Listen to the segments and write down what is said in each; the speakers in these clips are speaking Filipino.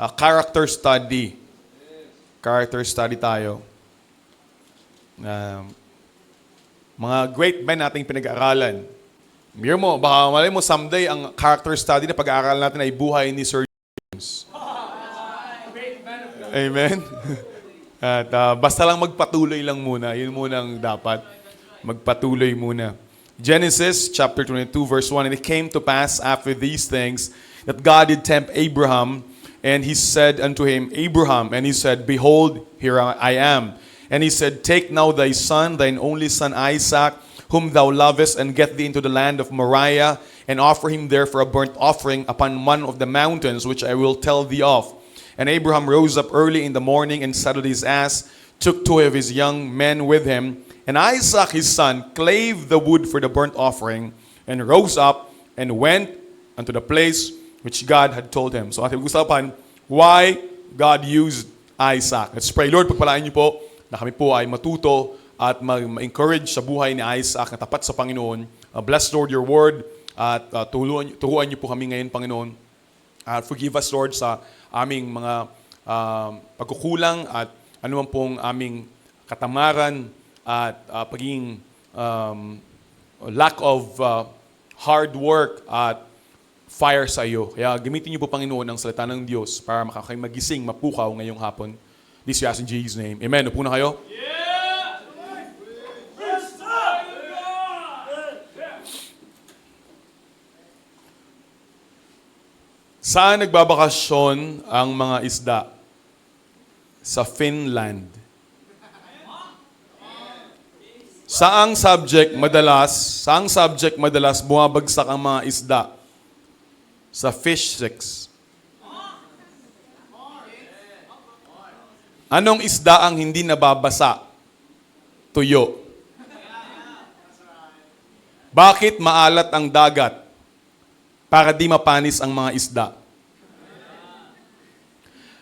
character study. Character study tayo. Mga great men nating pinag-aaralan. Mira mo, baka malay mo someday ang character study na pag-aaralan natin ay buhay ni Sir James. Amen? At basta lang magpatuloy lang muna. Yun muna ang dapat. Magpatuloy muna. Genesis chapter 22 verse 1, "And it came to pass after these things that God did tempt Abraham, and he said unto him, Abraham, and he said, Behold, here I am. And he said, Take now thy son, thine only son Isaac, whom thou lovest, and get thee into the land of Moriah, and offer him there for a burnt offering upon one of the mountains which I will tell thee of. And Abraham rose up early in the morning, and saddled his ass, took two of his young men with him, and Isaac his son clave the wood for the burnt offering, and rose up, and went unto the place which God had told him." So ating usapan, why God used Isaac. Let's pray. Lord, pagpalain niyo po na kami po ay matuto at ma-encourage sa buhay ni Isaac na tapat sa Panginoon. Bless, Lord, your word at turuan niyo po kami ngayon, Panginoon. Forgive us, Lord, sa aming mga pagkukulang at anuman pong aming katamaran at pagiging lack of hard work at fire sa iyo. Kaya gamitin niyo po, Panginoon, ang salita ng Diyos para makakamagising, mapukaw ngayong hapon. This we ask in Jesus' name. Amen. Upo na kayo. Saan nagbabakasyon ang mga isda? Sa Finland. Saang subject madalas bumabagsak ang mga isda? Sa fish sticks. Anong isda ang hindi nababasa? Tuyo. Bakit maalat ang dagat? Para di mapanis ang mga isda.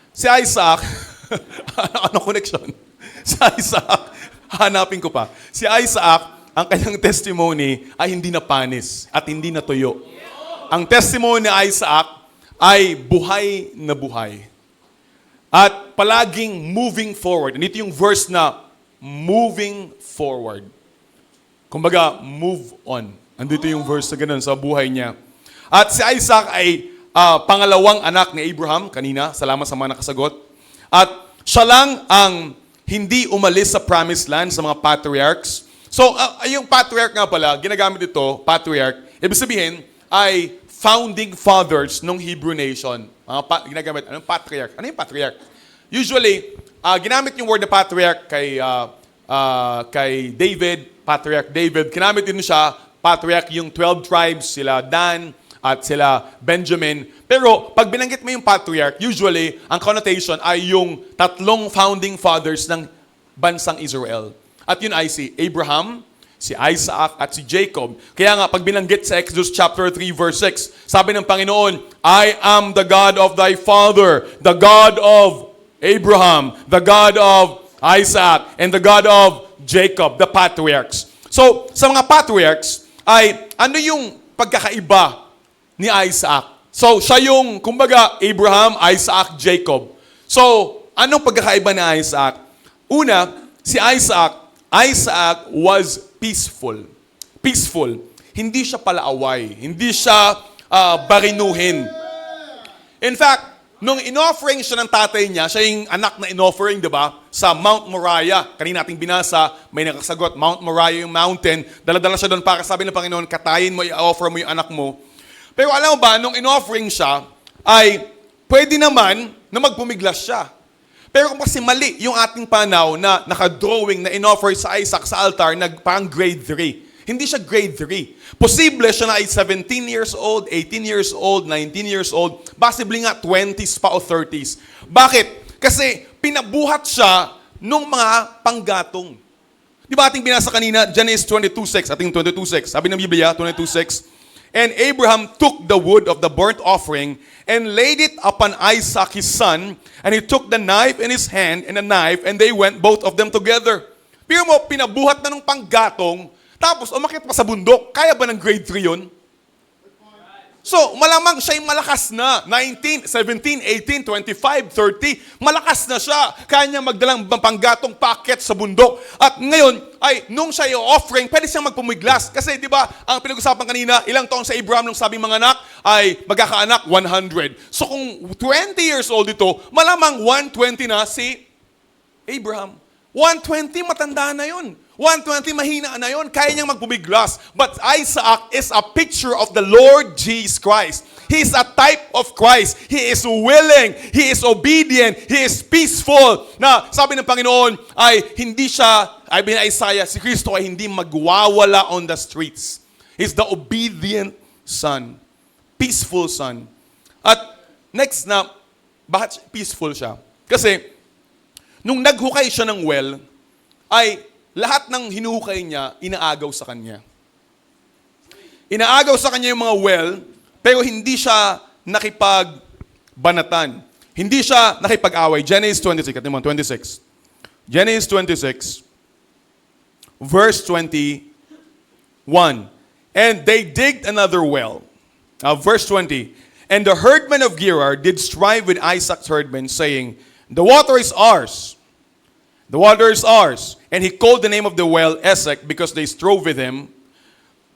Si Isaac, ano connection? Si Isaac, hanapin ko pa. Si Isaac, ang kanyang testimony ay hindi napanis at hindi natuyo. Ang testimony ni Isaac ay buhay na buhay. At palaging moving forward. Nito yung verse na moving forward. Kumbaga, move on. Andito yung verse na ganun sa buhay niya. At si Isaac ay pangalawang anak ni Abraham. Kanina, salamat sa mga nakasagot. At siya lang ang hindi umalis sa promised land sa mga patriarchs. So, yung patriarch nga pala, ginagamit ito, patriarch, ibig sabihin, ay founding fathers ng Hebrew nation. Ginagamit, anong patriarch? Ano yung patriarch? Usually, ginamit yung word na patriarch kay David, patriarch David. Ginamit din siya, patriarch yung 12 tribes, sila Dan at sila Benjamin. Pero pag binanggit mo yung patriarch, usually, ang connotation ay yung tatlong founding fathers ng bansang Israel. At yun ay si Abraham, si Isaac, at si Jacob. Kaya nga, pag binanggit sa Exodus chapter 3, verse 6, sabi ng Panginoon, I am the God of thy father, the God of Abraham, the God of Isaac, and the God of Jacob, the patriarchs. So, sa mga patriarchs, ay ano yung pagkakaiba ni Isaac? So, siya yung, kumbaga, Abraham, Isaac, Jacob. So, anong pagkakaiba ni Isaac? Una, si Isaac was peaceful. Peaceful. Hindi siya palaaway. Hindi siya barinuhin. In fact, nung in-offering siya ng tatay niya, siya yung anak na in-offering, di ba? Sa Mount Moriah. Kanina nating binasa, may nakasagot, Mount Moriah yung mountain. Dala-dala siya doon para sabi ng Panginoon, katayin mo, i-offer mo yung anak mo. Pero alam mo ba, nung in-offering siya, ay pwede naman na magpumiglas siya. Pero kung kasi mali yung ating panaw na naka-drawing na in-offer sa Isaac sa altar na parang grade 3. Hindi siya grade 3. Posible siya na ay 17 years old, 18 years old, 19 years old, possibly nga 20s pa o 30s. Bakit? Kasi pinabuhat siya nung mga panggatong. Di ba ating binasa kanina, Genesis 22:6, ating 22:6, sabi ng Biblia, 22:6, and Abraham took the wood of the burnt offering and laid it upon Isaac his son, and he took the knife in his hand and a knife, and they went both of them together. Pero mo, pinabuhat na ng panggatong, tapos umakyat pa sa bundok. Kaya ba ng grade 3 yun? So, malamang siya yung malakas na. 19, 17, 18, 25, 30. Malakas na siya. Kaya niya magdalang panggatong packet sa bundok. At ngayon, ay nung siya yung offering, pwede siyang magpumiglas. Kasi di ba, ang pinag-usapan kanina, ilang taon sa Abraham nung sabing mga anak, ay magkakaanak 100. So kung 20 years old ito, malamang 120 na si Abraham. 120, matanda na yun. 120, mahina na yun. Kaya niyang magpumiglas. But Isaac is a picture of the Lord Jesus Christ. He is a type of Christ. He is willing. He is obedient. He is peaceful. Na sabi ng Panginoon ay hindi siya, ay bin Isaiah, si Kristo ay hindi magwawala on the streets. He's the obedient son. Peaceful son. At next na, bakit peaceful siya? Kasi, nung naghukay siya ng well, ay lahat ng hinuhukay niya, inaagaw sa kanya. Inaagaw sa kanya yung mga well, pero hindi siya nakipagbanatan. Hindi siya nakipag-away. Genesis 26, at 26. Genesis 26, verse 21. And they digged another well. Verse 20. And the herdmen of Gerar did strive with Isaac's herdmen, saying, the water is ours. The water is ours. And he called the name of the well Esek because they strove with him.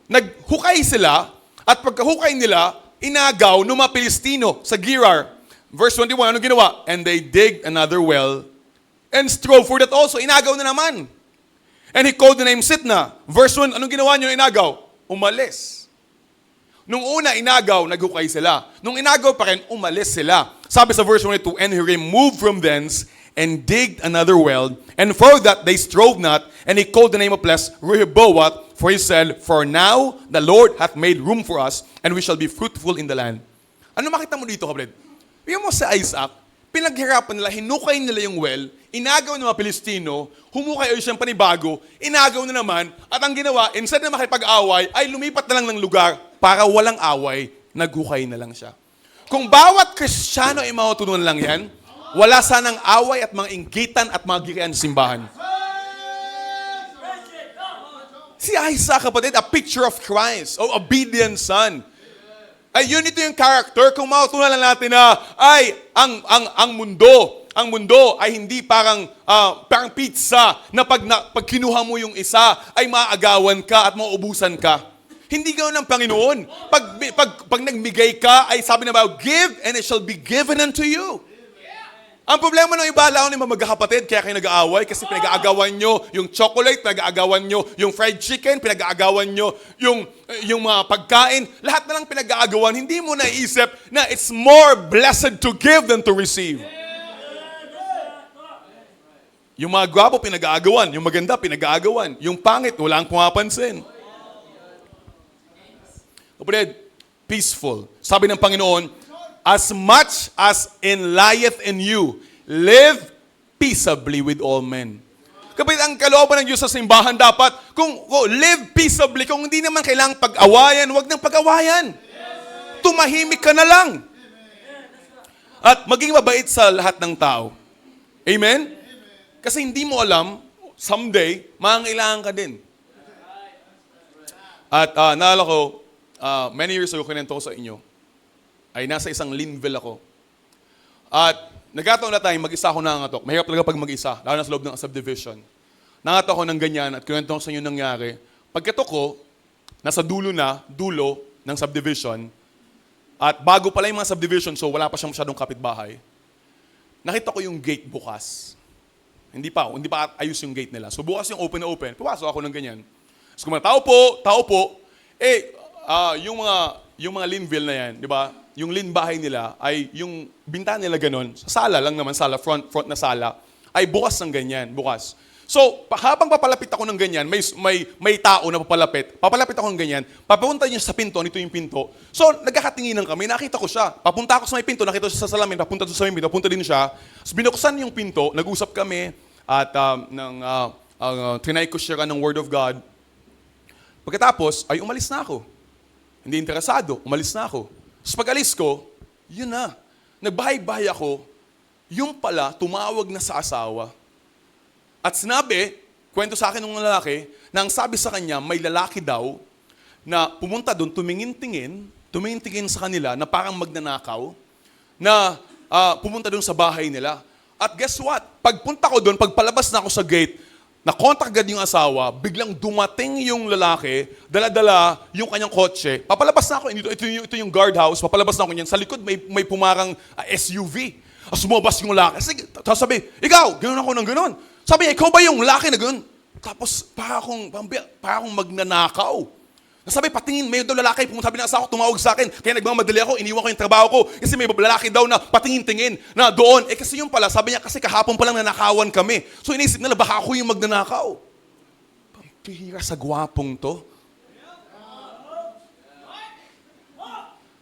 Naghukay sila, at pagkahukay nila, inagaw ng mga Pilistino sa Gerar. Verse 21, anong ginawa? And they digged another well and strove for that also. Inagaw na naman. And he called the name Sitna. Verse 1, anong ginawa niyo inagaw? Umalis. Nung una, inagaw, naghukay sila. Nung inagaw pa rin, umalis sila. Sabi sa verse 22, and he removed from thence and digged another well, and for that they strove not, and he called the name of place Rehoboth, for he said, for now the Lord hath made room for us, and we shall be fruitful in the land. Ano makita mo dito, kapatid? Bigyan mo sa Isaac, pinaghirapan nila, hinukay nila yung well, inagaw ng mga Pilistino, humukay o siyang panibago, inagaw na naman, at ang ginawa, instead na makipag-away, ay lumipat na lang ng lugar para walang away, naghukay na lang siya. Kung bawat Kristiyano ay matutunan lang yan, wala sanang away at mga inggitan at mga girian sa simbahan. Si Isaac, kapatid, a picture of Christ, o obedient son. Ay, yun ito yung character. Kung matutunan lang natin na, ay, ang mundo ay hindi parang pizza na pag kinuha mo yung isa, ay maaagawan ka at mauubusan ka. Hindi gawin ng Panginoon. Pag nagbigay ka, ay sabi na ba, give and it shall be given unto you. Ang problema ng iba, lalo ng mga magkakapatid, kaya kayo nag-aaway kasi pinag-aagawan nyo yung chocolate, pinag-aagawan nyo yung fried chicken, pinag-aagawan nyo yung mga pagkain. Lahat na lang pinag-aagawan. Hindi mo naisip na it's more blessed to give than to receive. Yung mga gwapo, pinag-aagawan. Yung maganda, pinag-aagawan. Yung pangit, walang pumapansin. Kapatid, peaceful. Sabi ng Panginoon, as much as in lieth in you, live peaceably with all men. Kapatid, ang kalooban ng Diyos sa simbahan dapat, kung live peaceably, kung hindi naman kailangang pag-awayan, huwag nang pag-awayan. Tumahimik ka na lang. At maging mabait sa lahat ng tao. Amen? Kasi hindi mo alam, someday, mangailangan ka din. At naalala ko, many years ago, kinento ko sa inyo, ay nasa isang Linville ako. At nagkataon na tayo, mag-isa ako nangangatok. Mahirap talaga pag mag-isa, lalo na sa loob ng subdivision. Nangatok ako ng ganyan at kinento ko sa inyo nangyari. Pagkatok ko, nasa dulo ng subdivision, at bago pala yung mga subdivision, so wala pa siyang masyadong kapitbahay, nakita ko yung gate bukas. Hindi pa ayos yung gate nila. So bukas yung open na open, pumasok ako ng ganyan. So kung tao po, yung mga Linville na yan, di ba? Yung bahay nila ay yung bintana nila ganun, sa sala lang naman, front na sala, ay bukas ng ganyan, bukas. So, habang papalapit ako ng ganyan, may tao na papalapit ako ng ganyan, papunta niya sa pinto, nito yung pinto. So, nagkakatinginan kami, nakita ko siya. Papunta ako sa may pinto, nakita ko siya sa salamin, papunta doon sa may pinto, papunta din siya. So, binuksan yung pinto, nag-usap kami, at trinay ko siya ng Word of God. Pagkatapos, ay umalis na ako. Hindi interesado, umalis na ako. So pag-alis ko, yun na. Nagbahay-bahay ako, yung pala, tumawag na sa asawa. At sinabi, kwento sa akin ng lalaki, na ang sabi sa kanya, may lalaki daw, na pumunta doon, tumingin-tingin, tumingin sa kanila na parang magnanakaw, na pumunta doon sa bahay nila. At guess what? Pagpunta ko doon, pagpalabas na ako sa gate, na-contact agad yung asawa, biglang dumating yung lalaki, dala-dala yung kanyang kotse. Papalabas na ako, ito yung guardhouse, papalabas na ako niyan. Sa likod may pumarang SUV. Sumabas yung lalaki. Sige, sabi, ikaw, gano'n ako ng gano'n. Sabi niya, ikaw ba yung lalaki na gano'n? Tapos, para akong magnanakaw. Sabi, patingin, may daw lalaki, sabi ng asawa ko, tumawag sa akin. Kaya nagmamadali ako, iniwan ko yung trabaho ko. Kasi may lalaki daw na patingin-tingin na doon. Kasi yung pala, sabi niya, kasi kahapon pa lang nanakawan kami. So inisip nila, baka ako yung magnanakaw. Pampihira sa gwapong to.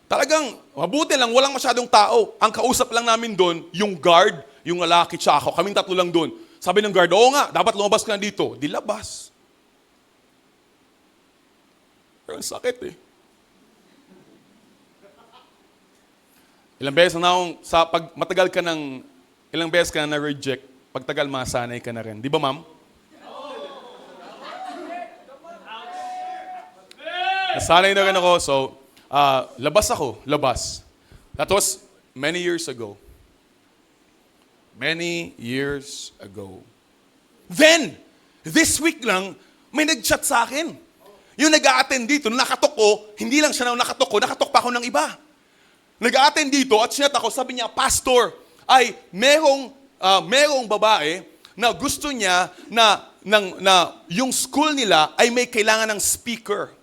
Talagang, mabuti lang, walang masyadong tao. Ang kausap lang namin doon, yung guard, yung lalaki, tsaka ako. Kaming tatlo lang doon. Sabi ng guard, oo nga, dapat lumabas ka na dito. Di labas. Pero ang sakit eh. Ilang beses na akong, pag matagal ka ng, ilang beses ka na reject, pagtagal masanay ka na rin. Di ba, ma'am? Nasanay na rin ako, so, labas. That was many years ago. Many years ago. Then, this week lang, may nag-chat sa akin. Yung nag-a-attend dito, nakatok ko, hindi lang siya na nakatok ko, nakatok pa ako ng iba. Nag-a-attend dito at sinat ako, sabi niya, Pastor, ay merong babae na gusto niya na yung school nila ay may kailangan ng speaker.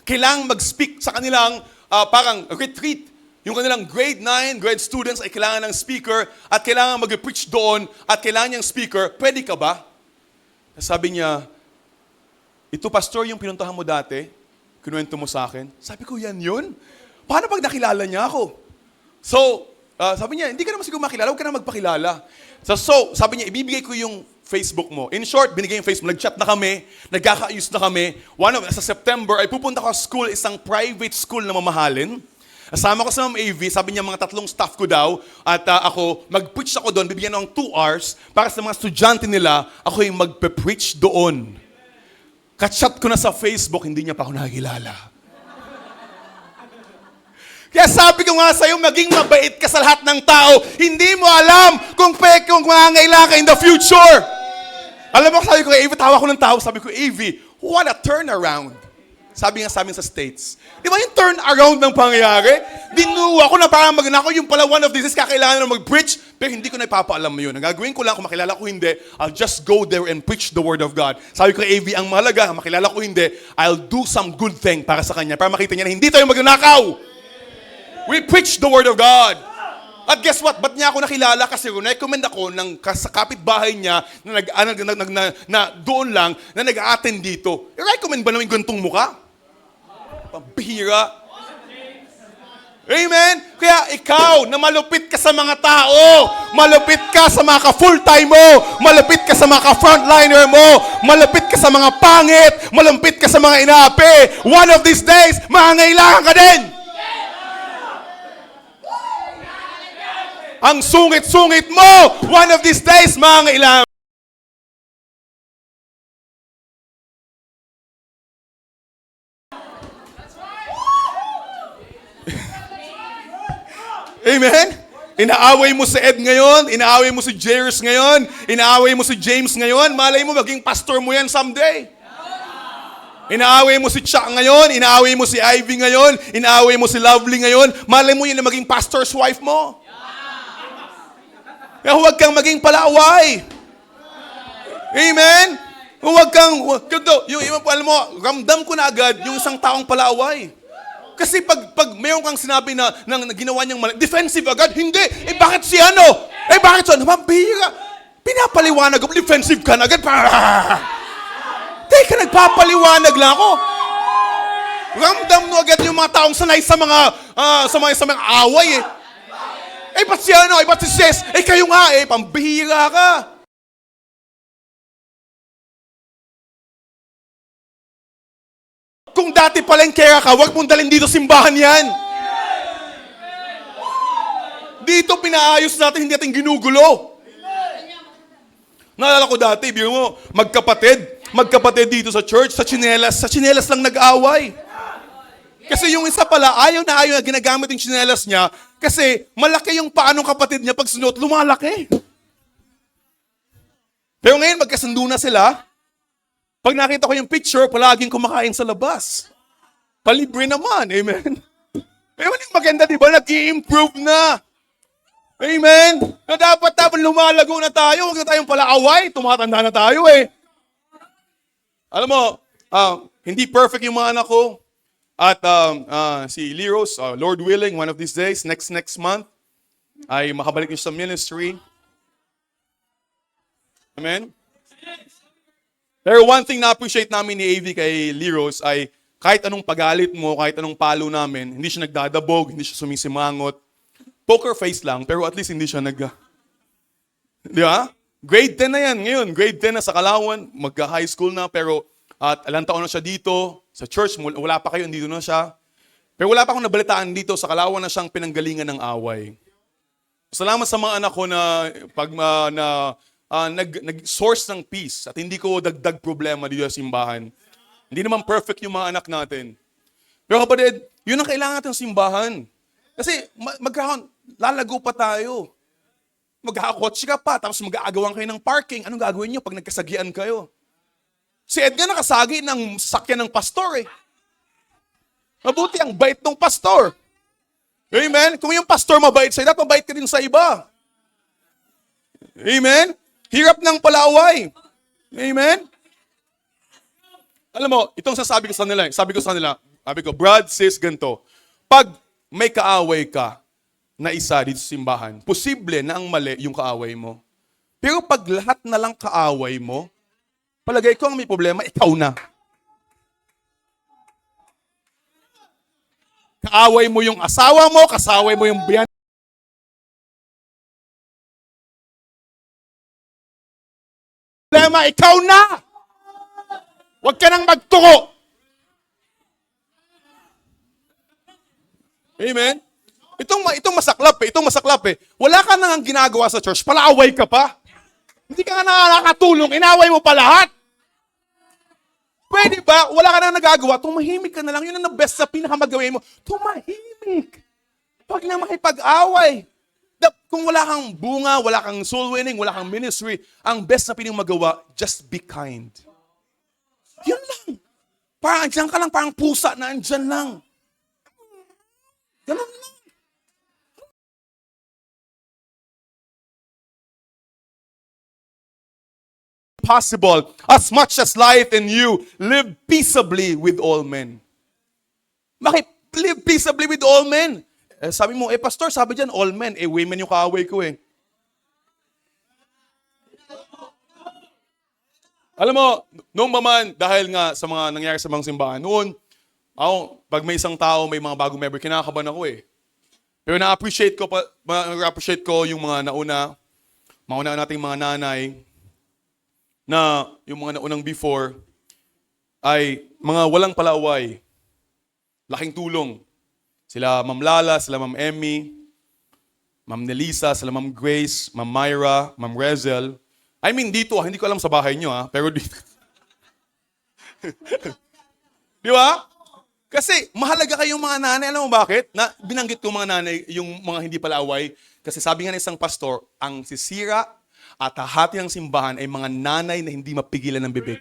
Kailangan mag-speak sa kanilang parang retreat. Yung kanilang grade 9, grade students ay kailangan ng speaker at kailangan mag-preach doon at kailangan niyang speaker. Pwede ka ba? Sabi niya, ito pastor yung pinuntahan mo dati, kinuwento mo sa akin. Sabi ko, yan yun? Paano pag nakilala niya ako? So, sabi niya, hindi ka naman siguro makilala, huwag ka na magpakilala. So, sabi niya, ibibigay ko yung Facebook mo. In short, binigay yung Facebook, nag-chat na kami, nagkakaayos na kami. Sa September, ay pupunta ko sa school, isang private school na mamahalin. Kasama ko sa Ma'am AV, sabi niya mga 3 staff ko daw, at ako, mag-preach ako doon, bibigyan ng 2 hours, para sa mga estudyante nila, ako yung mag-preach doon. Kachat ko na sa Facebook, hindi niya pa ako nakikilala. Kaya sabi ko nga sa'yo, maging mabait ka sa lahat ng tao, hindi mo alam kung mangangailangan ka in the future. Alam mo, sabi ko kay AV, tawa ko ng tao, sabi ko, AV, what a turnaround. Sabi nga sa amin sa States. Di ba yung turn around ng pangyayari? Dinuwa ko na parang magnako yung pala one of these days kakailangan na mag-preach, pero hindi ko na ipapaalam mo yun. Ang gagawin ko lang, kung makilala ko hindi, I'll just go there and preach the word of God. Sabi ko, AV, ang mahalaga, makilala ko hindi, I'll do some good thing para sa kanya, para makita niya na hindi tayo magnakaw. We preach the word of God. At guess what? Ba't niya ako nakilala? Kasi recommend ako ng sa kapitbahay niya na doon lang na nag-a-attend dito. I-recommend ba naman yung gantong mukha? Pambihira. Amen? Kaya ikaw na malupit ka sa mga tao, malupit ka sa mga ka-full-time mo, malupit ka sa mga ka-frontliner mo, malupit ka sa mga pangit, malupit ka sa mga inaapi, one of these days, mangangailangan ka din. Ang sungit-sungit mo, one of these days, mangangailangan. Amen? Inaaway mo si Ed ngayon, inaaway mo si Jairus ngayon, inaaway mo si James ngayon, malay mo maging pastor mo yan someday. Inaaway mo si Chuck ngayon, inaaway mo si Ivy ngayon, inaaway mo si Lovely ngayon, malay mo yun na maging pastor's wife mo. Kaya huwag kang maging palaway. Amen? Huwag kang, alam mo, ramdam ko na agad yung isang taong palaway. Kasi pag mayroon kang sinabi na ginawa niyang mali, defensive agad, hindi. Bakit si ano? Bakit si ano? Mabihira. Pinapaliwanag ako, defensive ka na agad. Teka, nagpapaliwanag lang ako. Ramdam mo agad yung mga taong sanay sa mga away eh. Ba't si ano? Ba't si Ses? Kayo nga pambihira ka. Kung dati palengkera ka, huwag mong dalhin dito simbahan yan. Dito pinaayos natin, hindi natin ginugulo. Naalala ko dati, biro mo, magkapatid dito sa church, sa tsinelas lang nag-away. Kasi yung isa pala, ayaw na ginagamit yung tsinelas niya kasi malaki yung paa ng kapatid niya pag sinuot, lumalaki. Pero ngayon, magkasundo na sila. Pag nakita ko yung picture, palaging kumakain sa labas. Palibre naman. Amen. Amen, yung maganda, di ba? Nag-i-improve na. Amen. Na dapat lumalago na tayo. Huwag na tayong palaaway. Tumatanda na tayo eh. Alam mo, hindi perfect yung mga anak ko. At si Liros, Lord willing, one of these days, next month, ay makabalik niyo sa ministry. Amen? Pero one thing na appreciate namin ni AV kay Liros ay kahit anong pagalit mo, kahit anong palo namin, hindi siya nagdadabog, hindi siya sumisimangot. Poker face lang, pero at least hindi siya Di ba? Grade 10 na yan ngayon. Grade 10 na sa Kalawan, magka-high school na, pero at ilang taon na siya dito, sa church, wala pa kayo, dito na siya. Pero wala pa akong nabalitaan dito, sa Kalawan na siyang pinanggalingan ng away. Salamat sa mga anak ko na nag-source ng peace at hindi ko dagdag problema dito sa simbahan. Hindi naman perfect yung mga anak natin. Pero kapatid, yun ang kailangan natin sa simbahan. Kasi lalago pa tayo. Magkakakotse ka pa, tapos mag-aagawan kayo ng parking. Anong gagawin nyo pag nagkasagian kayo? Si Edgar nakasagi ng sakyan ng pastor eh. Mabuti ang bait ng pastor. Amen? Kung yung pastor mabait sa'yo, dapat mabait ka din sa iba. Amen? Hirap ng palaaway. Amen? Alam mo, itong sabi ko sa nila, Brad, sis, ganito. Pag may kaaway ka na isa dito sa simbahan, posible na ang mali yung kaaway mo. Pero pag lahat na lang kaaway mo, palagay ko ang may problema, ikaw na. Kaaway mo yung asawa mo, kasaway mo yung biyan. Problema, ikaw na! Huwag ka nang magtuko! Amen? Itong masaklap eh. Wala ka nang ginagawa sa church, palaaway ka pa. Hindi ka nga nakakatulong, inaway mo pa lahat. Pwede ba? Wala ka nang nagagawa, tumahimik ka na lang. Yun ang best sa pinakamagawin mo. Tumahimik. Pag na makipag-away. Kung wala kang bunga, wala kang soul winning, wala kang ministry, ang best na piling magawa, just be kind. Yun lang. Parang andyan ka lang, parang pusa na andyan lang. Ganun lang. Possible, as much as life in you, live peaceably with all men. Bakit? Live peaceably with all men. Sabi mo, pastor, sabi dyan, all men. Women yung kaaway ko eh. Alam mo, noong maman, dahil nga sa mga nangyari sa mga simbahan, noon, pag may isang tao, may mga bagong member, kinakabahan ako eh. Pero na-appreciate ko yung mga nauna nating mga nanay, na yung mga naunang before, ay mga walang palaaway. Laking tulong. Sila Ma'am Lala, sila Ma'am Emmy, Ma'am Nelisa, sila Ma'am Grace, Ma'am Myra, Ma'am Rezel. I mean dito, hindi ko alam sa bahay nyo pero dito. Di ba? Kasi mahalaga kayong mga nanay. Alam mo bakit? Binanggit ko mga nanay, yung mga hindi palaaway. Kasi sabi nga ng isang pastor, ang sisira at hahati ng simbahan ay mga nanay na hindi mapigilan ng bibig.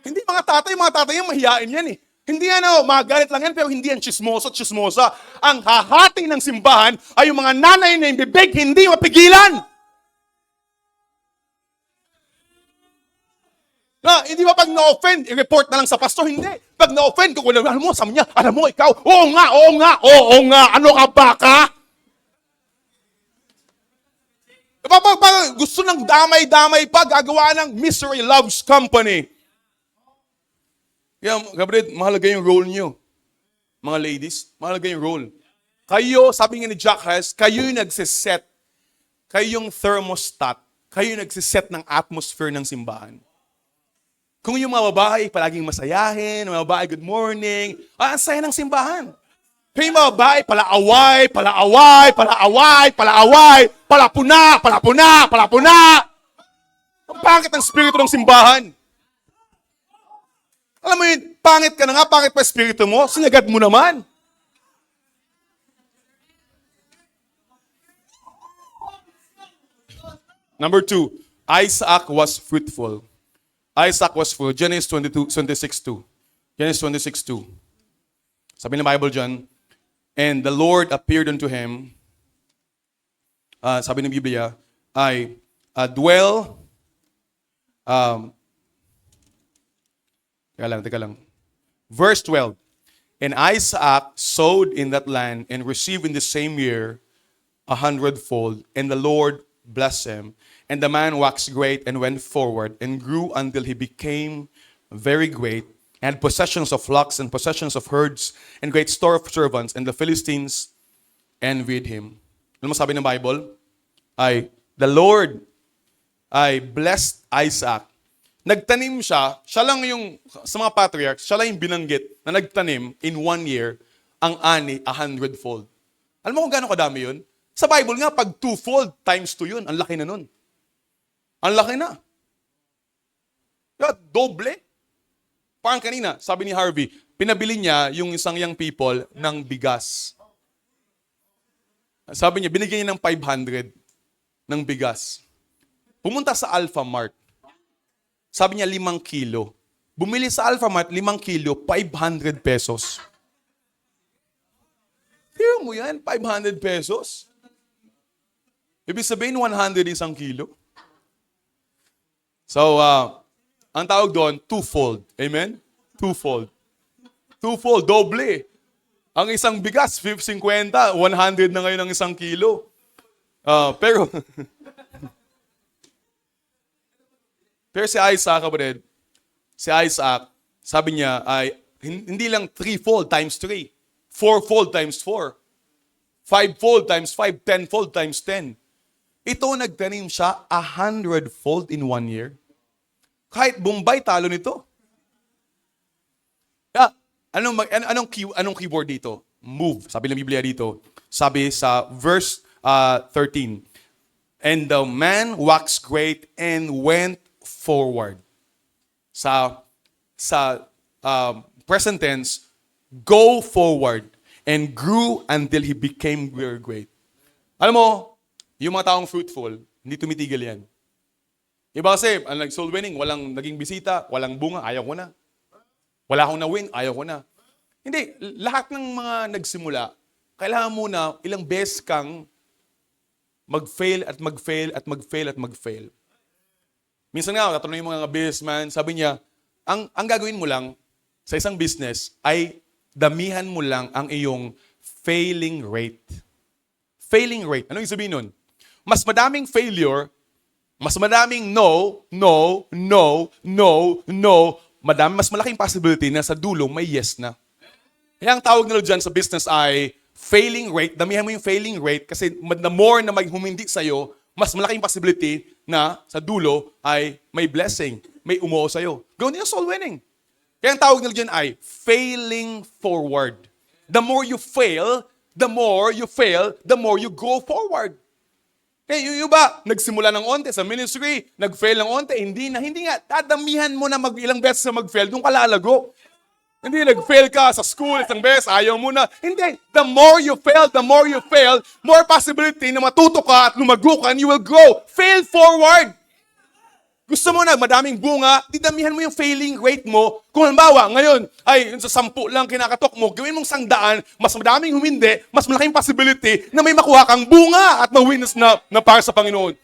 Hindi mga tatay yung mahiyain yan eh. Hindi magalit lang yan, pero hindi yan chismosa. Ang hahati ng simbahan ay yung mga nanay na yung bibig hindi mapigilan. Hindi ba pag na-offend, i-report na lang sa pastor? Hindi. Pag na-offend, alam mo, sabi niya, alam mo, ikaw, oo nga, ano ka baka? Pag gusto ng damay-damay pa, gagawa ng Misery Loves Company. Kaya, kapatid, mahalaga yung role nyo. Mga ladies, mahalaga yung role. Kayo, sabi nga ni Jack Hess, kayo yung nagsiset. Kayo yung thermostat. Kayo yung nagsiset ng atmosphere ng simbahan. Kung yung mga babae, palaging masayahin, mga babae, good morning, ang saya ng simbahan. Kung yung mga babae, palaaway, palapuna. Ang pangit ang spirito ng simbahan. Alam mo yun, pangit ka na nga, pangit pa espiritu mo, sinagad mo naman. Number 2, Isaac was fruitful. Isaac was fruitful. Genesis 26:2. Genesis 26:2. Sabi ng Bible dyan, and the Lord appeared unto him, sabi ng Biblia, ay dwell, teka lang. Verse 12, and Isaac sowed in that land and received in the same year 100-fold, and the Lord blessed him. And the man waxed great and went forward and grew until he became very great, and had possessions of flocks and possessions of herds and great store of servants, and the Philistines envied him. Ano mo sabi ng Bible? Ay, the Lord ay blessed Isaac. Nagtanim siya lang yung, sa mga patriarchs, siya lang yung binanggit na nagtanim in 1 year, ang ani 100-fold. Alam mo kung gaano kadami yun? Sa Bible nga, pag 2-fold times 2 yun, ang laki na nun. Ang laki na. Doble. Parang kanina, sabi ni Harvey, pinabili niya yung isang young people ng bigas. Sabi niya, binigyan niya ng 500 ng bigas. Pumunta sa Alpha Mart. Sabi niya, 5 kilo. Bumili sa Alpha Mart, 5 kilo, 500 pesos. Tira mo yan, 500 pesos. Ibig sabihin, 100 isang kilo. So, ang tawag doon, 2-fold. Amen? 2-fold. 2-fold, doble. Ang isang bigas, 50, 100 na ngayon ang isang kilo. Pero si Isaac, kapatid, sabi niya, ay hindi lang 3-fold times 3. 4-fold times 4. 5-fold times 5. 10-fold times 10. Ito, nagtanim siya 100-fold in 1 year. Kahit Bombay, talo nito. Anong keyword dito? Move. Sabi ng Biblia dito. Sabi sa verse 13. And the man waxed great and went forward. Sa present tense, go forward and grew until he became very great. Alam mo, yung mga taong fruitful, hindi tumitigil yan. Iba kasi, ang nag-soul winning, walang naging bisita, walang bunga, ayaw ko na. Wala akong na-win, ayaw ko na. Hindi, lahat ng mga nagsimula, kailangan muna ilang beses kang mag-fail at mag-fail at mag-fail at mag-fail. Minsan nga, katanong yung mga businessman, sabi niya, ang gagawin mo lang sa isang business ay damihan mo lang ang iyong failing rate. Failing rate. Anong ibig sabihin nun? Mas madaming failure, mas madaming no, mas malaking possibility na sa dulo may yes na. Kaya ang tawag nila dyan sa business ay failing rate. Damihan mo yung failing rate kasi the more na may humindi sa'yo, mas malaking possibility na sa dulo ay may blessing, may umuo sa'yo. Gawin niyo soul winning. Kaya ang tawag nila dyan ay failing forward. The more you fail, the more you go forward. Kaya yung iba, nagsimula ng onte sa ministry, nag-fail ng onte, hindi nga, dadamihan mo na ilang beses na mag-fail, doon ka lalago. Hindi, nag-fail ka sa school, isang beses, ayaw mo na. Hindi, the more you fail, more possibility na matuto ka at lumago ka and you will grow. Fail forward. Gusto mo na madaming bunga, didamihan mo yung failing rate mo. Kung halimbawa, ngayon, ay sa 10 lang kinakatok mo, gawin mong 100, mas madaming humindi, mas malaking possibility na may makuha kang bunga at ma-witness na para sa Panginoon.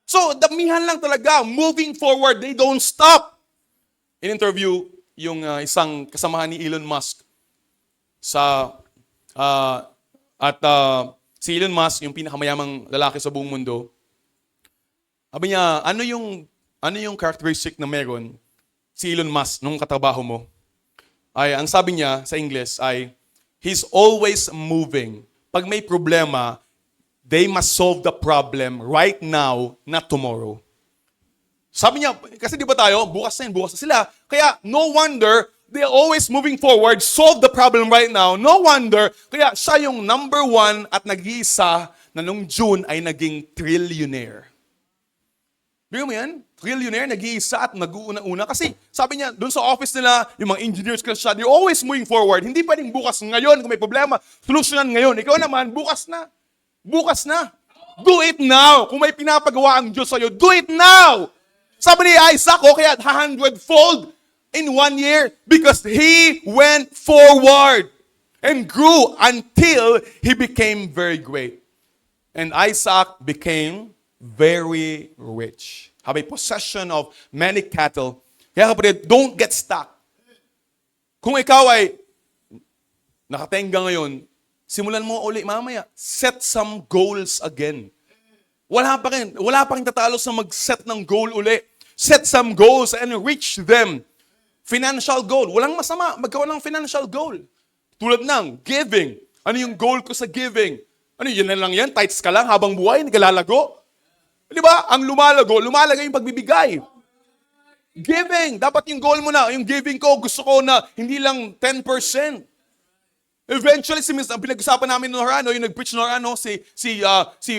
So, damihan lang talaga. Moving forward, they don't stop. In-interview yung isang kasamahan ni Elon Musk si Elon Musk, yung pinakamayamang lalaki sa buong mundo. Sabi niya, ano yung characteristic na meron si Elon Musk nung katrabaho mo? Ang sabi niya sa English ay, he's always moving. Pag may problema, they must solve the problem right now, not tomorrow. Sabi niya, kasi di ba tayo, bukas na sila. Kaya no wonder, they're always moving forward, solve the problem right now. No wonder, kaya siya yung number 1 at nag-iisa na nung June ay naging trillionaire. Bigyan mo yan? Trillionaire, nag-iisa at nag-uuna-una. Kasi sabi niya, doon sa office nila, yung mga engineers ka siya, they're always moving forward. Hindi pwedeng bukas ngayon, kung may problema, solusyonan ngayon. Ikaw naman, bukas na. Bukas na. Do it now. Kung may pinapagawa ang Diyos sa'yo, do it now. Sabi ni Isaac, kaya 100-fold in 1 year because he went forward and grew until he became very great. And Isaac became very rich. Have a possession of many cattle. Kaya kapatid, don't get stuck. Kung ikaw ay nakatenga ngayon, simulan mo uli mamaya. Set some goals again. Wala pa rin tatalo sa mag-set ng goal uli. Set some goals and reach them. Financial goal. Walang masama. Magkaroon ng financial goal. Tulad ng giving. Ano yung goal ko sa giving? Ano yun na lang yan? Tithes ka lang habang buhay, hindi ka lalago. Di ba? Ang lumalago yung pagbibigay. Giving. Dapat yung goal mo na, yung giving ko, gusto ko na hindi lang 10%. Eventually, ang pinag-usapan namin noong Horano, yung nag-preach noong Horano, si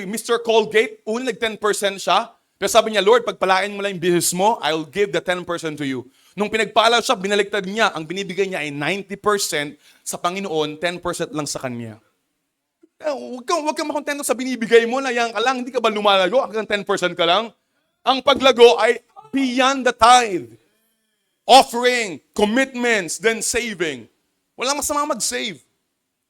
Mr. Colgate, una nag-10% siya. Pero sabi niya, Lord, pagpalain mo lang yung business mo, I'll give the 10% to you. Nung pinagpala siya, binaliktad niya, ang binibigay niya ay 90% sa Panginoon, 10% lang sa Kanya. Huwag kang makontento sa binibigay mo, na yan ka lang, hindi ka ba lumalago, hanggang 10% ka lang? Ang paglago ay beyond the tithe. Offering, commitments, then saving. Walang masama mag-save.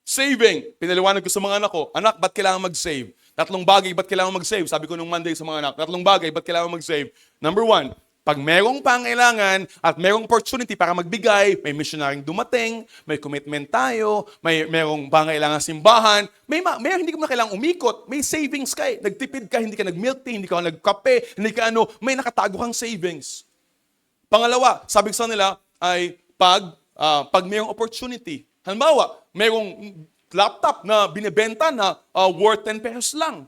Saving. Pinaliwanag ko sa mga anak ko, anak, ba't kailangan mag-save? 3 bagay, ba't kailangan mag-save? Sabi ko nung Monday sa mga anak, 3 bagay, ba't kailangan mag-save? Number 1, pag merong pangailangan at merong opportunity para magbigay, may missionaryong dumating, may commitment tayo, merong pangailangan simbahan, may hindi ko na kailangang umikot, may savings ka eh. Nagtipid ka, hindi ka nag-milk tea, hindi ka nagkape, hindi ka may nakatago kang savings. Pangalawa, sabi ko sa nila ay pag merong opportunity. Halimbawa, merong laptop na binibenta na worth 10 pesos lang.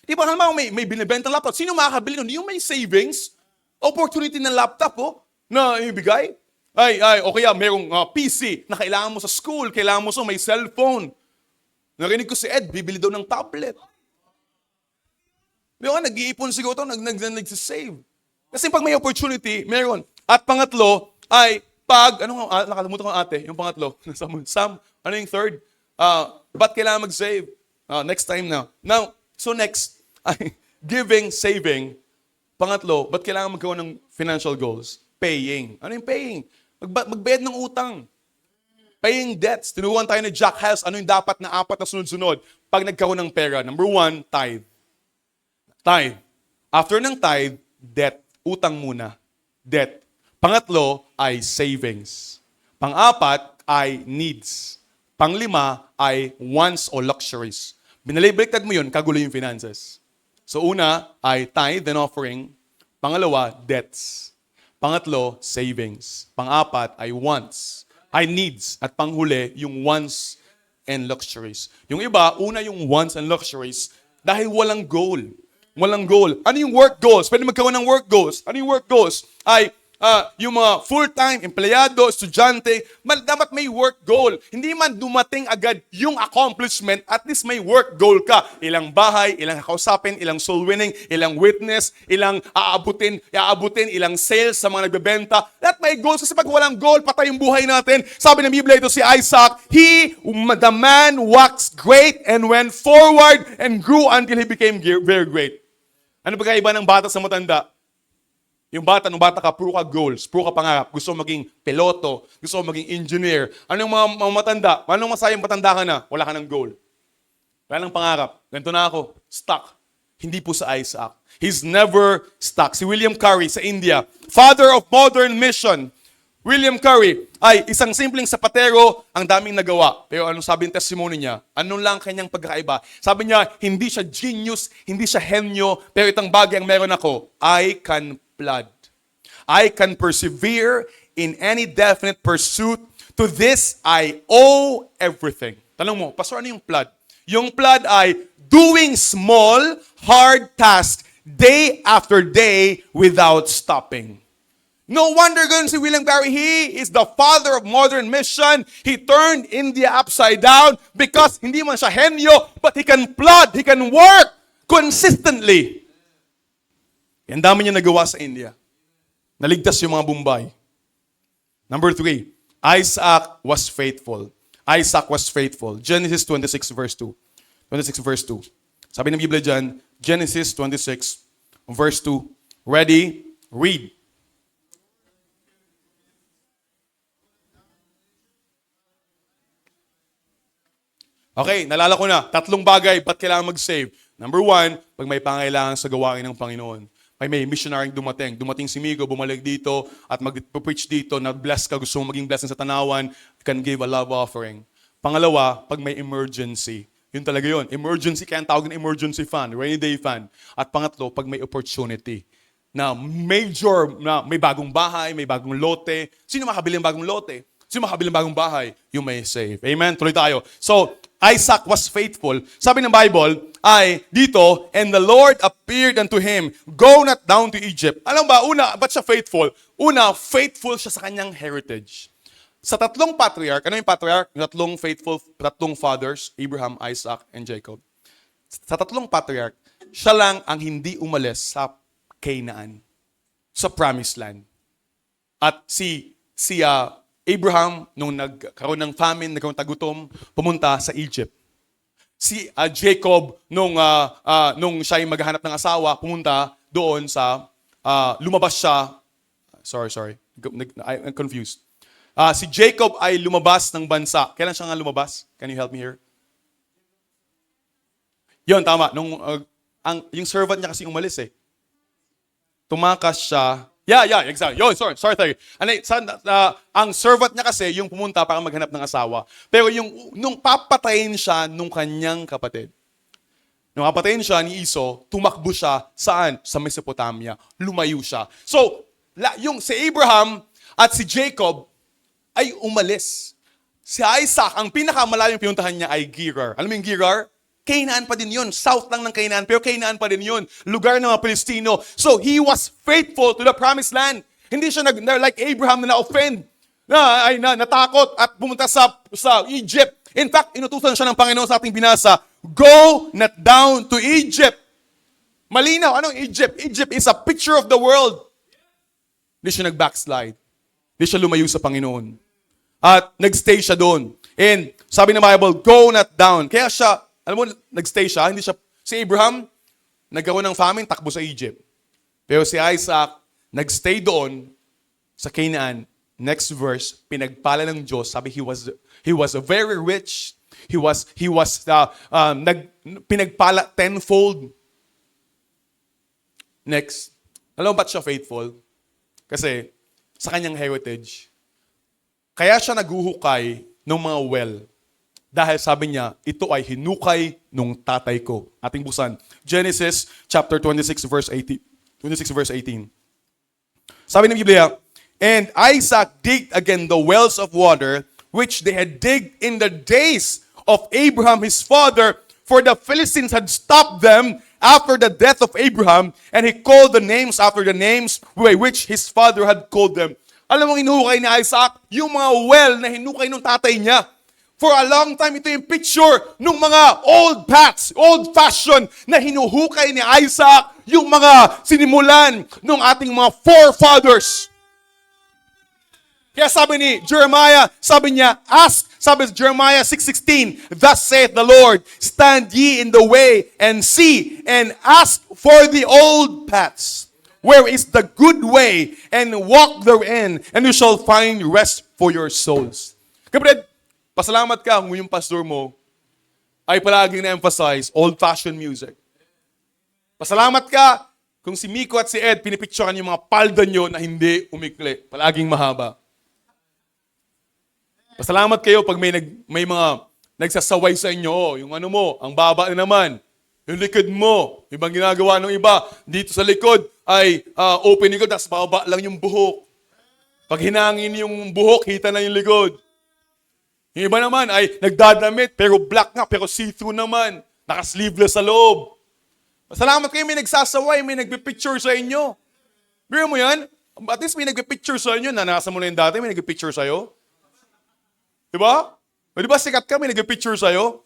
Di ba, halimbawa may binibenta laptop, sino makakabili nun? Yung may savings, opportunity ng laptop na ibigay. O kaya merong PC na kailangan mo sa school, kailangan mo may cellphone. Narinig ko si Ed, bibili daw ng tablet. Di ba, nag-iipon siguro ito, nag-save. Kasi pag may opportunity, meron. At pangatlo, ay nakalimutan ko ate, yung pangatlo. Sam, ano yung third? Ba't kailangan mag-save? Next time na. Now, so next, giving, saving. Pangatlo, ba't kailangan magkaroon ng financial goals? Paying. Ano yung paying? Magbayad ng utang. Paying debts. Tinuruan tayo ni Jack Hales, ano yung dapat na 4 na sunod-sunod pag nagkaroon ng pera. Number 1, tithe. Tithe. After ng tithe, debt. Utang muna. Debt. Pangatlo ay savings. Pang-4 ay needs. Pang-5 ay wants o luxuries. Binaliktad mo yun, kagulo yung finances. So una ay tithe and offering. Pangalawa, debts. Pangatlo, savings. Pang-4 ay wants, ay needs. At panghuli, yung wants and luxuries. Yung iba, una yung wants and luxuries dahil walang goal. Walang goal. Ano yung work goals? Pwede magkaroon ng work goals. Ano yung work goals? Ay yung mga full-time, empleyado, estudyante, dapat may work goal. Hindi man dumating agad yung accomplishment, at least may work goal ka. Ilang bahay, ilang kakausapin, ilang soul winning, ilang witness, ilang aabutin, ilang sales sa mga nagbebenta. Lahat may goals kasi pag walang goal, patay yung buhay natin. Sabi ng Biblia ito si Isaac, the man waxed great and went forward and grew until he became very great. Ano ba kaiba ng bata sa matanda? Yung bata, nung bata ka, puro ka goals, puro ka pangarap. Gusto mo maging piloto, gusto mo maging engineer. Ano yung mga matanda? Anong masayang matanda ka na? Wala ka ng goal. Wala ng pangarap. Ganito na ako. Stuck. Hindi po sa Isaac. He's never stuck. Si William Carey sa India, father of modern mission. William Carey ay isang simpleng sapatero, ang daming nagawa. Pero anong sabi ng testimony niya? Anong lang kanyang pagkakaiba? Sabi niya, hindi siya genius, hindi siya henyo, pero itong bagay ang meron ako, I can plod. I can persevere in any definite pursuit. To this, I owe everything. Tanong mo, Pastor, ano yung plod? Yung plod ay doing small, hard tasks day after day without stopping. No wonder ganun si William Carey. He is the father of modern mission. He turned India upside down because hindi man siya henyo, but he can plod, he can work consistently. Ang dami niya nagawa sa India. Naligtas yung mga Bombay. Number 3, Isaac was faithful. Isaac was faithful. Genesis 26 verse 2. 26 verse 2. Sabi ng Biblia dyan, Genesis 26 verse 2. Ready? Read. Okay, nalala ko na. 3 bagay, ba't kailangan mag-save? Number 1, pag may pangailangan sa gawain ng Panginoon. May missionary dumating. Dumating si Migo, bumalik dito, at mag-preach dito, na-bless ka, gusto mong maging blessing sa tanawan, can give a love offering. Pangalawa, pag may emergency. Yun talaga yun. Emergency, kaya ang tawag ng emergency fund, rainy day fund. At pangatlo, pag may opportunity. Na major, na may bagong bahay, may bagong lote. Sino makabili ng bagong lote? Sino makabili ng bagong bahay? You may save. Amen? Tuloy tayo. So, Isaac was faithful. Sabi ng Bible ay dito, and the Lord appeared unto him, go not down to Egypt. Alam ba, una, ba't siya faithful? Una, faithful siya sa kanyang heritage. Sa 3 patriarch, ano yung patriarch? Yung 3 faithful, 3 fathers, Abraham, Isaac, and Jacob. Sa 3 patriarch, siya lang ang hindi umalis sa Canaan, sa promised land. At si Abraham, nung nagkaroon ng famine, nagkaroon ng tagutom, pumunta sa Egypt. Si Jacob, nung siya ay maghahanap ng asawa, pumunta doon sa, lumabas siya, sorry, I'm confused. Si Jacob ay lumabas ng bansa. Kailan siya nga lumabas? Can you help me here? Yun, tama. Yung servant niya kasi umalis eh. Tumakas siya. Yeah, exactly. Yo, sorry. Ang servant niya kasi yung pumunta para maghanap ng asawa. Pero nung papatayin siya nung kanyang kapatid. Nung papatayin siya ni Esau, tumakbo siya saan? Sa Mesopotamia. Lumayo siya. So, yung si Abraham at si Jacob ay umalis. Si Isaac, ang pinakamalayong pinuntahan niya ay Gerar. Alam mo yung Gerar? Canaan pa din yun. South lang ng Canaan, pero Canaan pa din yun. Lugar ng mga Pilistino. So, he was faithful to the promised land. Hindi siya like Abraham na na-offend, natakot at pumunta sa Egypt. In fact, inutusan siya ng Panginoon sa ating binasa, go not down to Egypt. Malinaw, anong Egypt? Egypt is a picture of the world. Hindi siya nag-backslide. Hindi siya lumayo sa Panginoon. At nagstay siya doon. And sabi ng Bible, go not down. Kaya siya, alam mo, nagstay siya, si Abraham, nagkaroon ng famine, takbo sa Egypt. Pero si Isaac, nagstay doon sa Canaan. Next verse, pinagpala ng Diyos. Sabi, he was very rich. Pinagpala tenfold. Next, alam mo ba't siya faithful? Kasi, sa kanyang heritage, kaya siya naguhukay ng mga well. Dahil sabi niya, ito ay hinukay nung tatay ko. Ating busan. Genesis chapter 26 verse 18. 26 verse 18. Sabi ng Biblia, and Isaac digged again the wells of water which they had digged in the days of Abraham his father, for the Philistines had stopped them after the death of Abraham, and he called the names after the names by which his father had called them. Alam mo, hinukay ni Isaac, yung mga well na hinukay ng tatay niya. For a long time, ito yung picture ng mga old paths, old-fashioned na hinuhukay ni Isaac, yung mga sinimulan ng ating mga forefathers. Kaya sabi ni Jeremiah, sabi niya, sabi Jeremiah 6:16, thus saith the Lord, stand ye in the way and see and ask for the old paths, where is the good way, and walk therein, and you shall find rest for your souls. Kapatid, pasalamat ka kung yung pastor mo ay palaging na-emphasize old-fashioned music. Pasalamat ka kung si Miko at si Ed pinipicturean yung mga palda nyo na hindi umikli, palaging mahaba. Pasalamat kayo pag may mga nagsasaway sa inyo. Yung ano mo, ang baba na naman. Yung likod mo, ibang ginagawa ng iba. Dito sa likod ay open likod, tapos baba lang yung buhok. Pag hinangin yung buhok, kita na yung likod. Yung iba naman ay nagdadamit, pero black nga, pero see-through naman. Naka-sleeveless sa loob. Salamat kayo, may nagsasaway, may nagpipicture sa inyo. Biro mo yan? At least may nagpipicture sa inyo. Nanasa mo na yung dati, may nagpipicture sa'yo. Diba? O diba sikat ka, may nagpipicture sa'yo?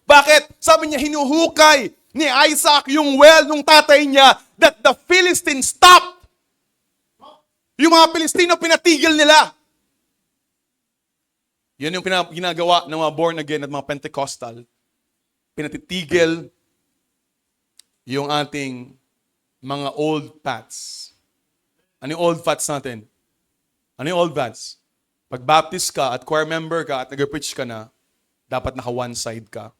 Bakit? Sabi niya, hinuhukay ni Isaac yung well nung tatay niya that the Philistines stopped. Yung mga Pilistino, pinatigil nila. Yan yung ginagawa ng mga born again at mga Pentecostal. Pinatitigil yung ating mga old paths. Ano yung old paths natin? Ano yung old paths? Pag baptist ka at choir member ka at nag-preach ka na, dapat naka one side ka.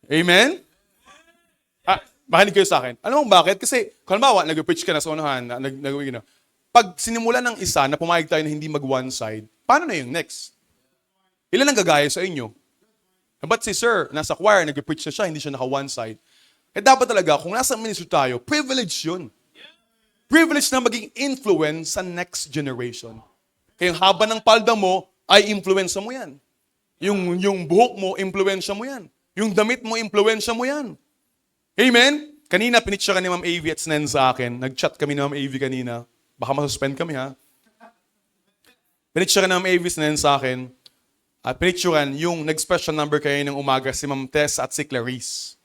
Amen? Makinig kayo sa akin. Alam mo bakit? Kasi, kung halimbawa, nag-preach ka na sa unahan, pag sinimula ng isa na pumayag tayo na hindi mag one side, paano na yung next? Ilan ang gagaya sa inyo? But si sir, nasa choir, nag-preach na siya, hindi siya naka one side. Dapat talaga, kung nasa ministry tayo, privilege yun. Privilege na maging influence sa next generation. Kaya yung haba ng palda mo, ay influensya mo yan. Yung buhok mo, influensya mo yan. Yung damit mo, influensya mo yan. Amen? Kanina, pinitsya ka ni Ma'am AV at sinend sa akin. Nag-chat kami ni Ma'am AV kanina. Baka masuspend kami, ha? Pinitsya ka ni Ma'am AV, sinend sa akin. At pinitsyaran yung nag-special number kayo ng umaga, si Ma'am Tess at si Clarice.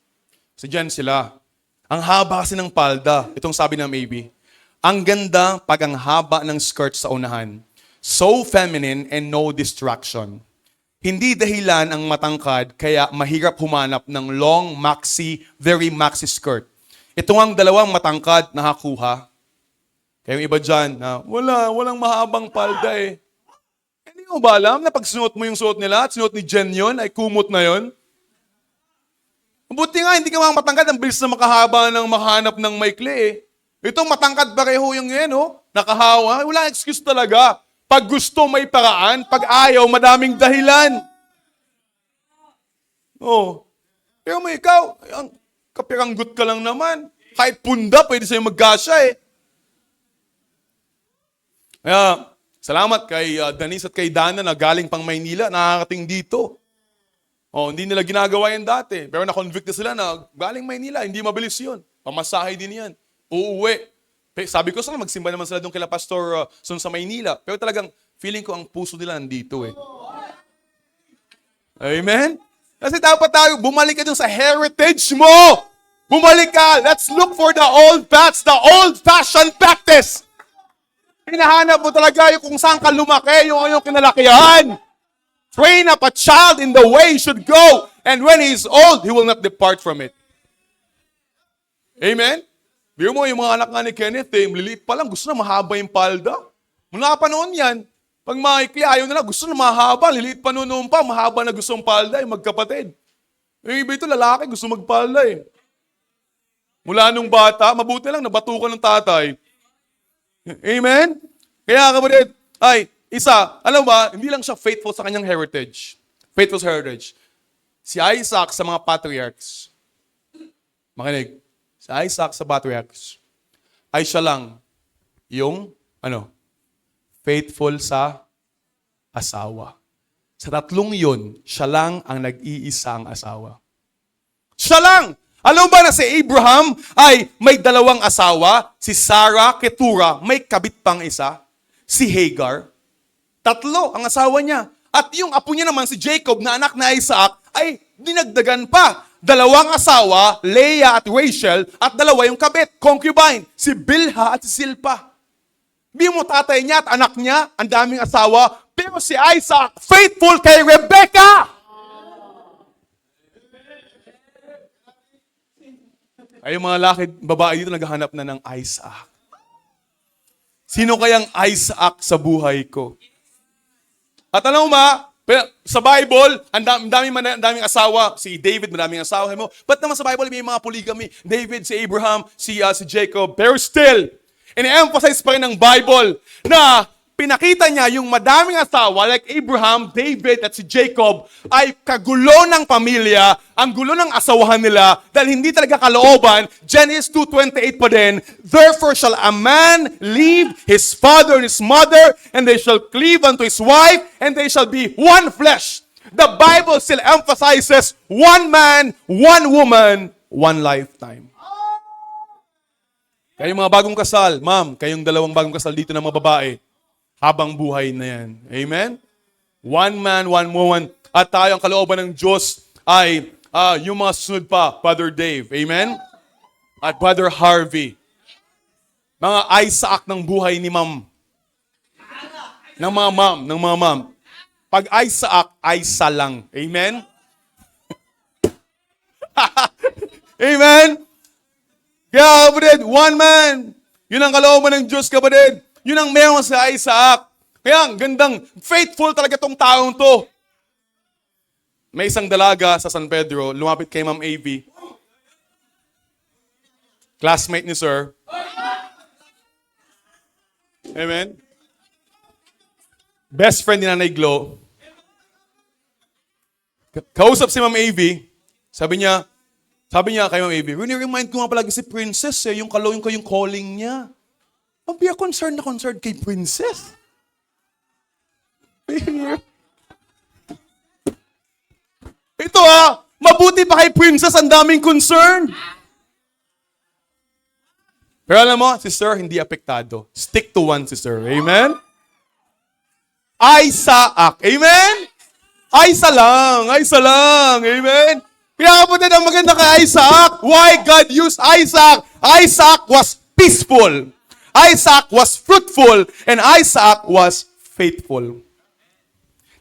So dyan sila. Ang haba kasi ng palda. Itong sabi ng Ma'am ang ganda pag ang haba ng skirt sa unahan. So feminine and no distraction. Hindi dahilan ang matangkad kaya mahirap humanap ng long maxi, very maxi skirt. Ito ang dalawang matangkad na hakuha. Kaya yung iba dyan na walang mahabang palda eh. Hindi mo ba alam na pag sinuot mo yung suot nila at sinuot ni Jen yun, ay kumot na yun? Mabuti nga, hindi ka mga matangkad, ang bilis na makahaba ng makahanap ng maikli eh. Itong matangkad pareho yung yan, oh. Nakahawa, walang excuse talaga. Pag gusto, may paraan. Pag ayaw, madaming dahilan. Oh. Pero mo ikaw, ang kapiranggot ka lang naman. Kahit punda, pwede sa'yo magkasya eh. Kaya, salamat kay Denise at kay Dana na galing pang Maynila, nakakating dito. Oh, hindi nila ginagawa yan dati. Pero na-convict na sila na galing Maynila, hindi mabilis yun. Pamasahe din yan. Uuwi. Sabi ko sana, magsimba naman sila doon kila Pastor Son sa Maynila. Pero talagang feeling ko ang puso nila nandito eh. Amen? Kasi dapat tayo, bumalik ka dun sa heritage mo. Bumalik ka. Let's look for the old paths, the old-fashioned practice. Hinahanap mo talaga yung kung saan ka lumaki, yung kinalakihan. Train up a child in the way he should go. And when he is old, he will not depart from it. Amen? Biro mo, yung mga anak nga ni Kenneth, liliit pa lang, gusto na mahaba yung palda. Mula pa noon yan, pag maikli, ayaw nila, gusto na mahaba, liliit pa noon pa, mahaba na gusto ng palda, yung magkapatid. Yung iba ito, lalaki, gusto magpalda eh. Mula nung bata, mabuti lang, nabatukan ng tatay. Amen? Kaya kapatid, isa, alam ba, hindi lang siya faithful sa kanyang heritage. Faithful sa heritage. Si Isaac sa mga patriarchs, makinig, si Isaac sa patriarchs, ay siya lang yung, faithful sa asawa. Sa tatlong yun, siya lang ang nag-iisang asawa. Siya lang! Alam ba na si Abraham ay may dalawang asawa, si Sarah, Keturah, may kabit pang isa, si Hagar. Tatlo ang asawa niya. At yung apo niya naman, si Jacob, na anak na Isaac, ay dinagdagan pa. Dalawang asawa, Leah at Rachel, at dalawa yung kabit, concubine, si Bilha at si Silpa. Di mo tatay niya at anak niya, ang daming asawa, pero si Isaac, faithful kay Rebecca! Ay, yung mga babae dito naghahanap na ng Isaac. Sino kayang Isaac sa buhay ko? At alam mo ba, sa Bible, ang daming asawa. Si David, maraming asawa mo. Ba't naman sa Bible may mga polygamy? David, si Abraham, si Jacob. Pero still, ini-emphasize pa rin ng Bible na pinakita niya yung madaming asawa like Abraham, David at si Jacob ay kagulo ng pamilya, ang gulo ng asawahan nila dahil hindi talaga kalooban. Genesis 2:28 pa din, therefore shall a man leave his father and his mother, and they shall cleave unto his wife, and they shall be one flesh. The Bible still emphasizes one man, one woman, one lifetime. Kayong mga bagong kasal, ma'am, kayong dalawang bagong kasal dito ng mga babae, habang buhay na yan. Amen? One man, one woman. At tayo ang kalooban ng Diyos ay Yung mga susunod pa, Brother Dave. Amen? At Brother Harvey. Mga Isaac ng buhay ni Ma'am. Ng mga ma'am. Pag Isaac, Isa lang. Amen? Amen? Kaya kapatid, one man. Yun ang kalooban ng Diyos, kapatid. Yun ang meron sa Isaac. Kaya gandang, faithful talaga tong taong to. May isang dalaga sa San Pedro, lumapit kay Ma'am AV. Classmate ni Sir. Amen? Best friend ni Nanay Glo. Kausap si Ma'am AV. Sabi niya kay Ma'am AV, remind ko nga palagi si Princess yung calling niya. Be concerned kay Princess. Ito mabuti pa kay Princess, ang daming concern. Pero alam mo, si Sir hindi apektado. Stick to one, si Sir. Amen? Isaac. Amen? Isa lang. Amen? Kaya kapatid, ang maganda kay Isaac. Why God used Isaac? Isaac was peaceful. Isaac was fruitful. And Isaac was faithful.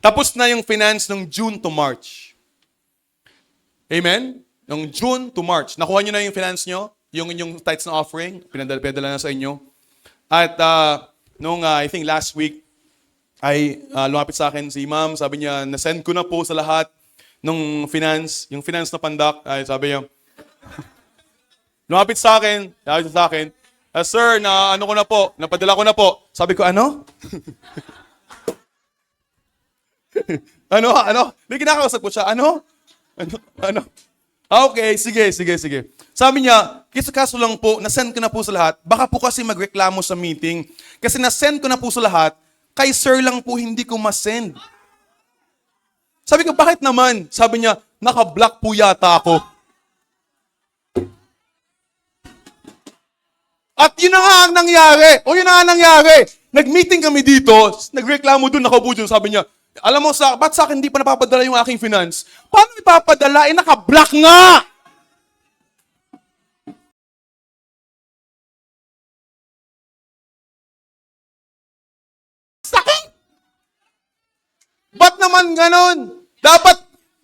Tapos na yung finance ng June to March. Amen? Ng June to March. Nakuha nyo na yung finance nyo? Yung inyong tithes na offering? Pinadala na sa inyo? At I think last week, ay lumapit sa akin si Ma'am. Sabi niya, nasend ko na po sa lahat ng finance. Yung finance na pandak. Ay, sabi niya, lumapit sa akin. Sir, napadala ko na po. Sabi ko, ano? Ano? May kinakausap ko siya. Ano? Okay, sige. Sabi niya, kaso lang po, nasend ko na po sa lahat. Baka po kasi magreklamo sa meeting. Kasi nasend ko na po sa lahat, kay Sir lang po hindi ko masend. Sabi ko, bakit naman? Sabi niya, naka-block po yata ako. At yun na nga ang nangyari. Nag-meeting kami dito, nagreklamo doon, nakaupo doon, sabi niya, alam mo, ba't sa akin hindi pa napapadala yung aking finance? Paano ipapadala? Naka-block nga! Sakit! Ba't naman ganon?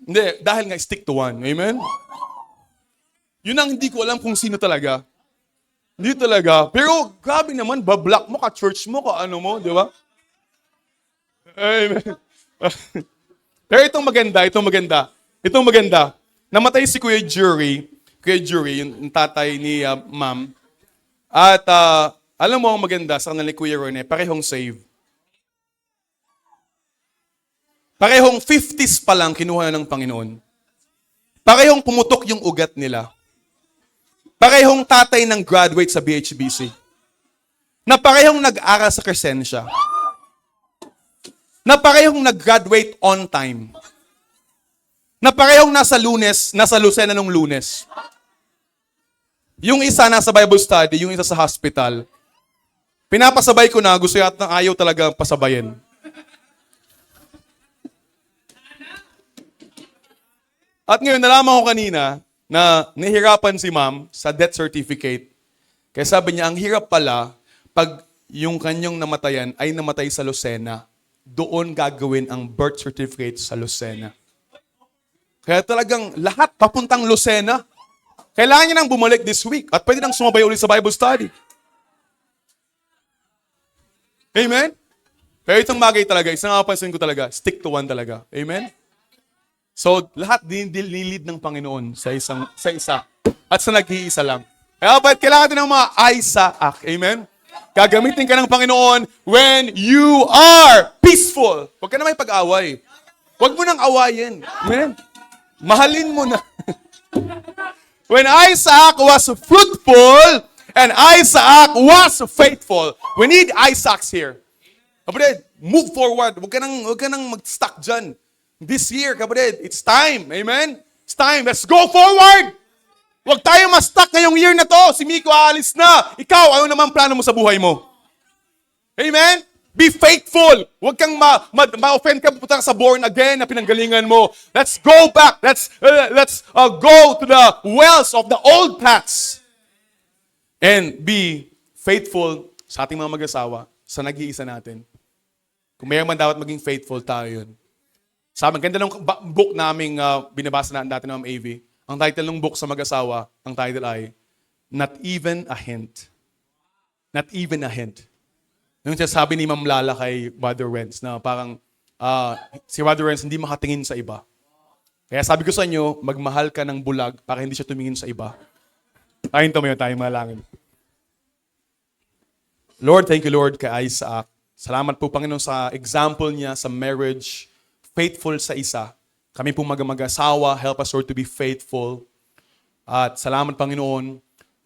Hindi, dahil nga stick to one. Amen? Yun ang hindi ko alam kung sino talaga. Hindi talaga. Pero grabe naman, bablock mo, ka-church mo, ka-ano mo, di ba? Amen. Pero itong maganda. Namatay si Kuya Jury, yung tatay ni Ma'am. At alam mo ang maganda sa kanila ni Kuya Rene, parehong save. Parehong 50s pa lang kinuha ng Panginoon. Parehong pumutok yung ugat nila. Parehong tatay ng graduate sa BHBC. Na parehong nag-aral sa Crescencia. Na parehong nag-graduate on time. Na parehong nasa Lucena nung Lunes. Yung isa nasa Bible study, yung isa sa hospital. Pinapasabay ko na, gusto yata ayaw talaga pasabayin. At ngayon, nalaman ko kanina na nahirapan si Ma'am sa death certificate. Kaya sabi niya, ang hirap pala pag yung kanyang namatayan ay namatay sa Lucena. Doon gagawin ang birth certificate sa Lucena. Kaya talagang lahat papuntang Lucena. Kailangan niya nang bumalik this week at pwede nang sumabay ulit sa Bible study. Amen? Pero itong bagay talaga, isang napapansin ko talaga, stick to one talaga. Amen? So, lahat dinilid ng Panginoon sa isa. At sa nag-iisa lang. Kaya ba't kailangan din ng mga Isaac? Amen? Gagamitin ka ng Panginoon when you are peaceful. Huwag ka na may pag-away. Huwag mo nang awayin. Amen? Mahalin mo na. When Isaac was fruitful and Isaac was faithful. We need Isaacs here. Kapatid, move forward. Huwag ka nang mag-stuck dyan. This year, kapatid, it's time. Amen? It's time. Let's go forward! Huwag tayo ma-stuck ngayong year na to. Si Miko aalis na. Ikaw, ano naman plano mo sa buhay mo? Amen? Be faithful. Huwag kang ma-offend ka pupunta ka sa born again na pinanggalingan mo. Let's go back. Let's go to the wells of the old paths. And be faithful sa ating mga mag-asawa, sa nag-iisa natin. Kung mayroon man dapat maging faithful, tayo yun. Sabi, ganda ng book naming binabasa na dati ng AV. Ang title ng book sa mag-asawa, ang title ay, Not Even a Hint. Not Even a Hint. Yung sabi ni Ma'am Lala kay Brother Renz na parang si Brother Renz hindi makatingin sa iba. Kaya sabi ko sa inyo, magmahal ka ng bulag para hindi siya tumingin sa iba. Tayo tumayo, tayo malangin. Lord, thank you Lord kay Isaac. Salamat po Panginoon sa example niya sa marriage, faithful sa isa. Kami po mag-asawa, help us Lord to be faithful. At salamat Panginoon,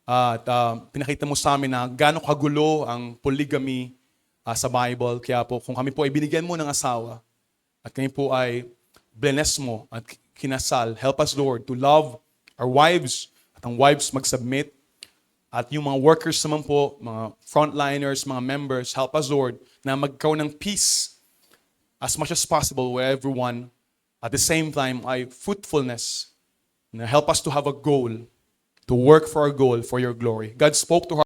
at pinakita mo sa amin na gaano kagulo ang polygamy sa Bible. Kaya po, kung kami po ay binigyan mo ng asawa, at kami po ay bless mo at kinasal, help us Lord to love our wives, at ang wives mag-submit. At yung mga workers naman po, mga frontliners, mga members, help us Lord na magkaroon ng peace as much as possible with everyone. At the same time, ay fruitfulness. Na help us to have a goal, to work for our goal, for your glory. God spoke to her.